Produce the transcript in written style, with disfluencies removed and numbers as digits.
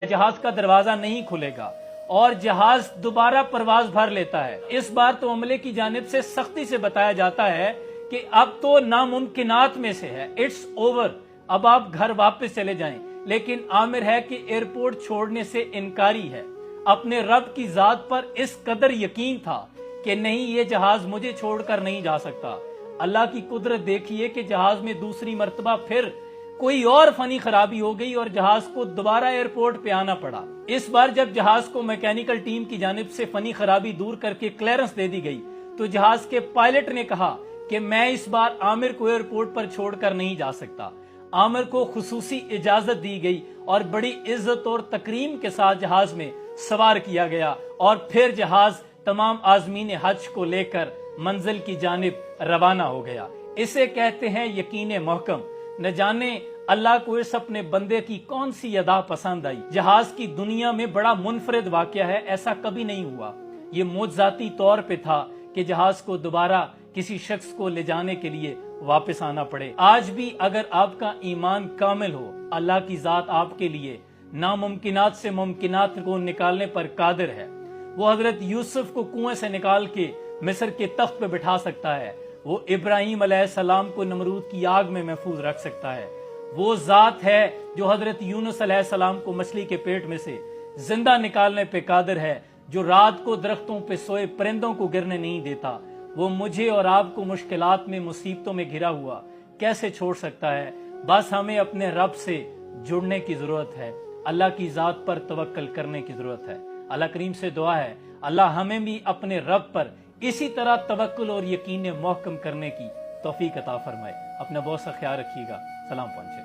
जहाज का दरवाजा नहीं खुलेगा और जहाज दोबारा परवाज भर लेता है। इस बार तो अमले की जानिब से सख्ती से बताया जाता है कि अब तो नामुमकिनात में से है, इट्स ओवर, अब आप घर वापस चले जाएं। लेकिन आमिर है कि एयरपोर्ट छोड़ने से इनकारी है। अपने रब की जात पर इस कदर यकीन था कि नहीं, ये जहाज मुझे छोड़कर नहीं जा सकता। अल्लाह की कुदरत देखिए कि जहाज में दूसरी मर्तबा फिर कोई और फनी खराबी हो गई और जहाज को दोबारा एयरपोर्ट पे आना पड़ा। इस बार जब जहाज को मैकेनिकल टीम की जानिब से फनी खराबी दूर करके क्लियरेंस दे दी गई तो जहाज के पायलट ने कहा कि मैं इस बार आमिर को एयरपोर्ट पर छोड़कर नहीं जा सकता। आमिर को खुसूसी इजाजत दी गई और बड़ी इज्जत और तकरीम के साथ जहाज में सवार किया गया और फिर जहाज तमाम आज़मीन हज को लेकर मंजिल की जानिब रवाना हो गया। इसे कहते हैं यकीन महकम। न जाने अल्लाह को इस अपने बंदे की कौन सी अदा पसंद आई। जहाज की दुनिया में बड़ा मुनफरिद वाकया है, ऐसा कभी नहीं हुआ। ये मोजजाती तौर पे था कि जहाज को दोबारा किसी शख्स को ले जाने के लिए वापस आना पड़े। आज भी अगर आपका ईमान कामिल हो, अल्लाह की जात आपके लिए नामुमकिनात से मुमकिनात को निकालने पर कादिर है। वो हजरत यूसुफ को कुएं से निकाल के मिस्र के तख्त पे बिठा सकता है। वो इब्राहीम अलैहिस्सलाम को नमरूद की आग में महफूज रख सकता है। वो जात है जो हजरत यूनुस अलैहिस्सलाम को मछली के पेट में से जिंदा निकालने पे कादिर है, जो रात को दरख्तों पे सोए परिंदों को गिरने नहीं देता। वो मुझे और आपको मुश्किलात में, मुसीबतों में घिरा हुआ कैसे छोड़ सकता है। बस हमें अपने रब से जुड़ने की जरूरत है, अल्लाह की जात पर तवक्कल करने की जरूरत है। अल्लाह करीम से दुआ है अल्लाह हमें भी अपने रब पर इसी तरह तवक्कुल और यकीन महकम करने की तौफीक अता फरमाए। अपना बहुत सा ख्याल रखिएगा। सलाम पहुंचे।